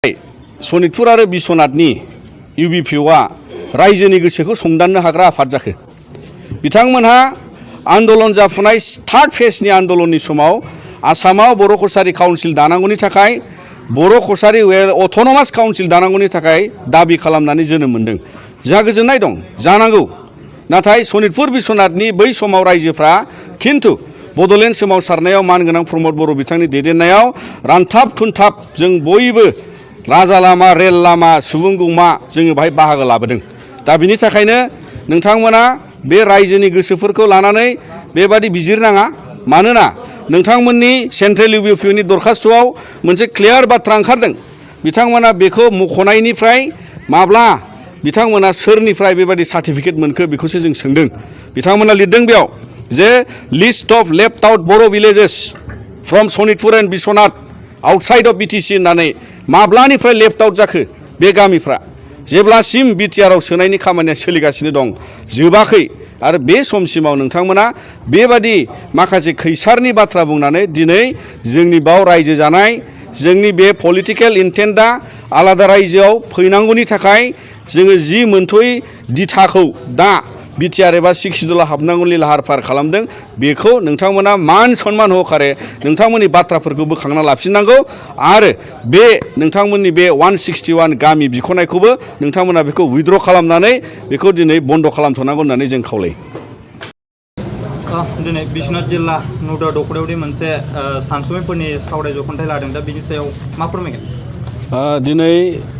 सनितपुर आरो बिश्वनाथनि इउबिपिअआ रायजोनि गोसोखौ संदाननो हाग्रा आफाद जाखो। बिथांमोनहा आन्दलन जाफुनाय थार्ड फेजनि आन्दलननि समाव आसामाव बर' कसारी काउन्सिल दानांगौनि थाखाय बर' कसारी अट'नमास काउन्सिल दानांगौनि थाखाय दाबि खालामनानै जोनोम मोन्दों। जोंहा गोजोननाय दं जानांगौ। नाथाय सनितपुर बिश्वनाथनि बै समाव रायजोफ्रा खिन्थु बड'लेण्ड सोमावसारनायाव मानगोनां प्रमद बर' बिथांनि दैदेननायाव रानथाब खुनथाब जों बयबो राजा लामा रेल लामा सुबुंगौमा जोङो बाहाय बाहागो लाबोदों। दा बिनि थाखायनो नोंथांमोना बे रायजोनि गोसोफोरखौ लानानै बेबादि बिजिरनाङा। मानोना नोंथांमोननि सेन्ट्रेल इउबिपिअनि दरखास्तआव मोनसे क्लियार बाथ्रा ओंखारदों। बिथांमोना बेखौ मख'नायनिफ्राय माब्ला बिथांमोना सोरनिफ्राय बेबादि सार्टिफिकेट मोनखो बेखौसो जों सोंदों। बिथांमोना लिरदों बेयाव जे list of left out Bodo' villages from Sonitpur and Biswanath outside of BTC होननानै माब्लानिफ्राय लेफ्ट आउट जाखो बे गामिफ्रा जेब्लासिम बिटिआरआव सोनायनि खामानिया सोलिगासिनो दं जोबाखै। आरो बे समसिमाव नोंथांमोना बेबादि माखासे खैसारनि बाथ्रा बुंनानै दिनै जोंनि बाव रायजो जानाय जोंनि बे पलिटिकेल इन्टेन्टआ आलादा रायजोआव फैनांगौनि थाखाय जोङो जि मोनथ'यै दिथाखौ दा बिटिआर एबा 6 सिडुलाव हाबनांगौनि लाहार फाहार खालामदों बेखौ नोंथांमोना मान सन्मान होखारे नोंथांमोननि बाथ्राफोरखौ बोखांना लाफिननांगौ। आरो बे नोंथांमोननि बे 161 गामि बिख'नायखौबो नोंथांमोना बेखौ उइथड्र खालामनानै बेखौ दिनै बन्द खालामथ'नांगौ होननानै जों खावलायो। दिनै बिश्वनाथ जिल्ला नौदा दख'रायावदि मोनसे सानसुमैफोरनि सावराय जख'न्थाय लादों दा बिनि सायाव मा फोरमायगोन? दिनै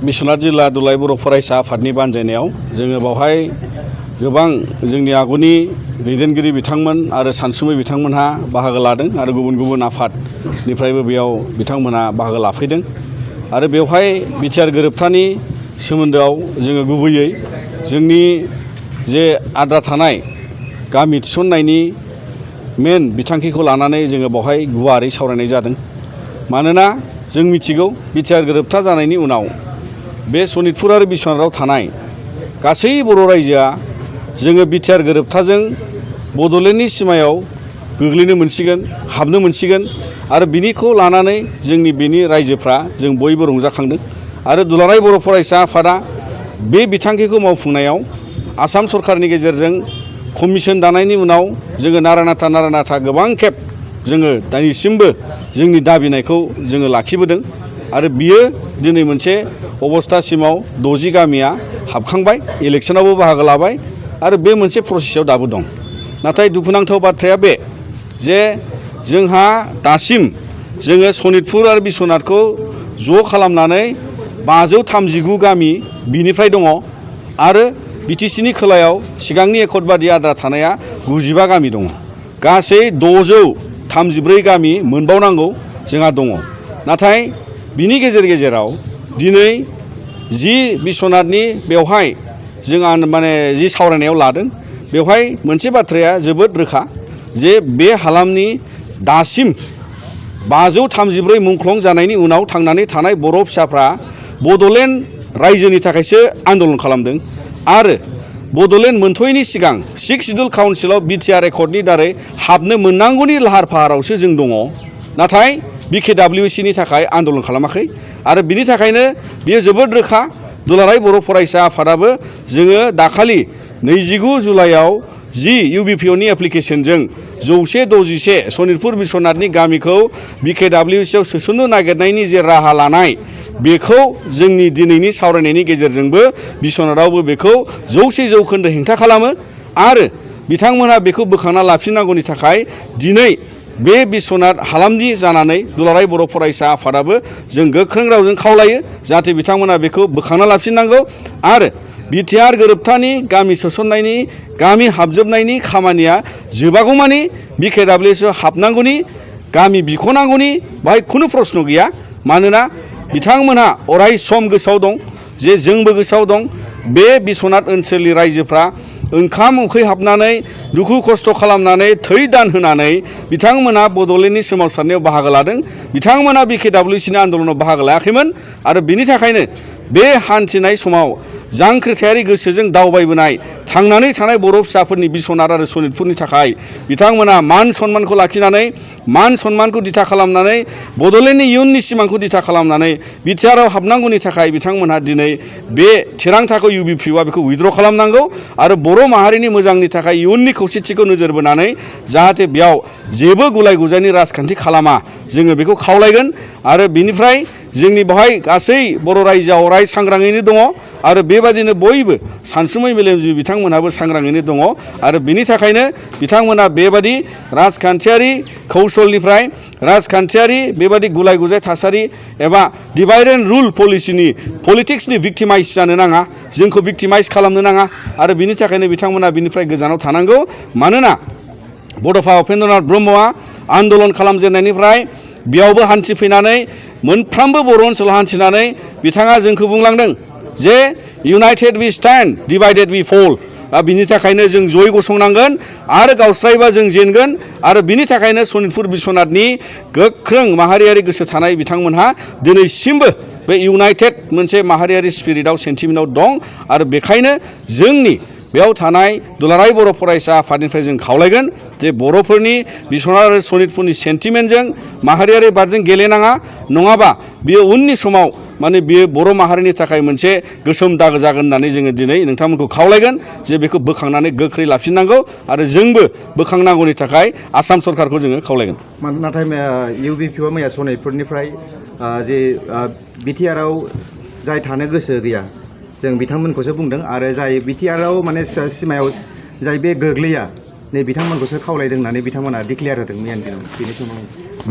बिश्वनाथ जिल्ला दुलाराय बर' फरायसा आफादनि बानजायनायाव जोङो बावहाय गोबां जोंनि आगुनि दैदेनगिरि बिथांमोन आरो सानसुमै बिथांमोनहा बाहागो लादों आरो गुबुन गुबुन आफादनिफ्रायबो बेयाव बिथांमोनहा बाहागो लाफैदों। आरो बेवहाय बिटिआर गोरोबथानि सोमोन्दोआव जोङो गुबैयै जोंनि जे आद्रा थानाय गामि थिसननायनि मेन बिथांखिखौ लानानै जोङो बावहाय गुवारै सावरायनाय जादों। मानोना जों मिथिगौ बिटिआर गोरोबथा जानायनि उनाव बे सनितपुर आरो बिश्वनाथआव थानाय गासै बर' रायजोआ जोङो बिटिआर गोरोबथाजों बड'लेण्डनि सिमायाव गोग्लैनो मोनसिगोन हाबनो मोनसिगोन। आरो बिनिखौ लानानै जोंनि बेनि रायजोफ्रा जों बयबो रंजाखांदों। आरो दुलाराय बर' फरायसा आफादा बे बिथांखिखौ मावफुंनायाव आसाम सरकारनि गेजेरजों कमिसन दानायनि उनाव जोङो नारा नाथा गोबां खेब जोङो दासिमबो जोंनि दाबिनायखौ जोङो लाखिबोदों। आरो बियो दिनै मोनसे अबस्थासिमाव 60 गामिया हाबखांबाय इलेक्सनावबो बाहागो लाबाय आरो बे मोनसे प्रसेसआव दाबो दं। नाथाय दुखुनांथाव बाथ्राया बे जे जोंहा दासिम जोङो सनितपुर आरो बिश्वनाथखौ ज' खालामनानै 539 गामि बिनिफ्राय दङ। आरो बिटिसिनि खोलायाव सिगांनि एकट बादि आद्रा थानाया 95 गामि दङ। गासै 634 गामि मोनबावनांगौ जोंहा दङ। नाथाय बिनि गेजेराव दिनै जि बिश्वनाथनि बेवहाय जोंहा माने जि सावरायनायाव लादों बेवहाय मोनसे बाथ्राया जोबोद रोखा जे बे हालामनि दासिम 534 मुंख्लं जानायनि उनाव थांनानै थानाय बर' फिसाफ्रा बड'लेण्ड रायजोनि थाखायसो आन्दलन खालामदों। आरो बड'लेण्ड मोनथ'यैनि सिगां 6 सिडुल काउन्सिलाव बिटिआर एकर्डनि दारै हाबनो मोननांगौनि लाहार फाहारावसो जों दङ। नाथाय बिकेडब्लिउसिनि थाखाय आन्दलन खालामाखै। आरो बिनि थाखायनो बियो जोबोद रोखा दुलाराय बर' फरायसा आफादाबो जोङो दाखालि 29 जुलाइआव जि इउबिपिअनि एप्लिकेसनजों 161 सनितपुर बिश्वनाथनि गामिखौ बिकेडब्लिउसिआव सोसननो नागिरनायनि जे राहा लानाय बेखौ जोंनि दिनैनि सावरायनायनि गेजेरजोंबो बिश्वनाथआवबो बेखौ 100% हेंथा खालामो। आरो बिथांमोनहा बेखौ बोखांना लाफिननांगौनि थाखाय दिनै बे बिश्वनाथ हालामनि जानानै दुलाराय बर' फरायसा आफादाबो जों गोख्रों रावजों खावलायो जाहाथे बिथांमोना बेखौ बोखांना लाफिननांगौ। आरो बिटिआर गोरोबथानि गामि सोसननायनि गामि हाबजोबनायनि खामानिया जोबागौमानि बिकेडब्लिउसिआव हाबनांगौनि गामि बिख'नांगौनि बाहाय खुनु प्रश्न गैया। मानोना बिथांमोनहा अराय सम गोसोआव दं जे जोंबो गोसोआव दं बे बिश्वनाथ ओनसोलनि रायजोफ्रा ओंखाम उखै हाबनानै दुखु खस्थ' खालामनानै थै दान होनानै बिथांमोना बड'लेण्डनि सोमावसारनायाव बाहागो लादों। बिथांमोना बिकेडब्लिउसिनि आन्दलनाव बाहागो लायाखैमोन। आरो बिनि थाखायनो बे हान्थिनाय समाव जांख्रिथायारि गोसोजों दावबायबोनाय थांनानै थानाय बर' फिसाफोरनि बिस्वनाथ आरो सनितपुरनि थाखाय बिथांमोना मान सन्मानखौ लाखिनानै मान सन्मानखौ दिथा खालामनानै बड'लेण्डनि इयुननि सिमांखौ दिथा खालामनानै बिटिआरआव हाबनांगौनि थाखाय बिथांमोनहा दिनै बे थिरांथाखौ UBPआ बेखौ उइथड्र खालामनांगौ आरो बर' माहारिनि मोजांनि थाखाय इयुननि खौसेथिखौ नोजोर बोनानै जाहाथे बेयाव जेबो गुलाय गुजायनि राजखान्थि खालामा जोङो बेखौ खावलायगोन आरो बिनिफ्राय जोंनि बेवहाय गासै बर' रायजोआव अराय सांग्राङैनो दङ आरो बेबादिनो बयबो सानसुमै मेलेमजिबि बिथांमोनहाबो सांग्राङैनो दङ आरो बिनि थाखायनो बिथांमोना बेबादि राजखान्थियारि कौशलनिफ्राय राजखान्थियारि बेबादि गुलाय गुजाय थासारि एबा डिभाइड एन्ड रुल पलिटिक्सनि भिक्टिमाइज जानो नाङा जोंखौ भिक्टिमाइज खालामनो नाङा आरो बिनि थाखायनो बिथांमोना बिनिफ्राय गोजानाव थानांगौ मानोना बड'फा उपेन्द्रनाथ ब्रह्मआ आन्दलन खालामजेननायनिफ्राय बेयावबो हान्थिफैनानै मोनफ्रोमबो बर' ओनसोलाव हान्थिनानै बिथाङा जोंखौ बुंलांदों जे united we stand divided we fall बिनि थाखायनो जों जयै गसंनांगोन आरो गावस्रायोबा जों जेनगोन आरो बिनि थाखायनो सनितपुर बिस्वनाथनि गोख्रों माहारियारि गोसो थानाय बिथांमोनहा दिनैसिमबो बे इउनाइटेड मोनसे माहारियारि स्पिरिटआव सेन्टिमेन्टआव दं आरो बेखायनो जोंनि बेयाव थानाय दुलाराय बर' फरायसा आफादनिफ्राय जों खावलायगोन जे बर'फोरनि बिस्वनाथ आरो सनितपुरनि सेन्टिमेन्टजों माहारियारि बादजों गेलेनाङा नङाबा बियो उननि समाव माने बियो बर' माहारिनि थाखाय मोनसे गोसोम दागो जागोन होननानै जोङो दिनै नोंथांमोनखौ खावलायगोन जे बेखौ बोखांनानै गोख्रै लाफिननांगौ आरो जोंबो बोखांनांगौनि थाखाय आसाम सरकारखौ जोङो खावलायगोन। नाथाय UBPआ मैया सनितपुरनिफ्राय जे बिटिआरआव जाय थानो गोसो गैया जों बिथांमोनखौसो बुंदों आरो जाय बिटिआरआव माने सिमायाव जाय बे गोग्लैया नै बिथांमोनखौसो खावलायदों होननानै बिथांमोना डिक्लेयार होदों मैयानि दिनाव बेनि सोमोन्दै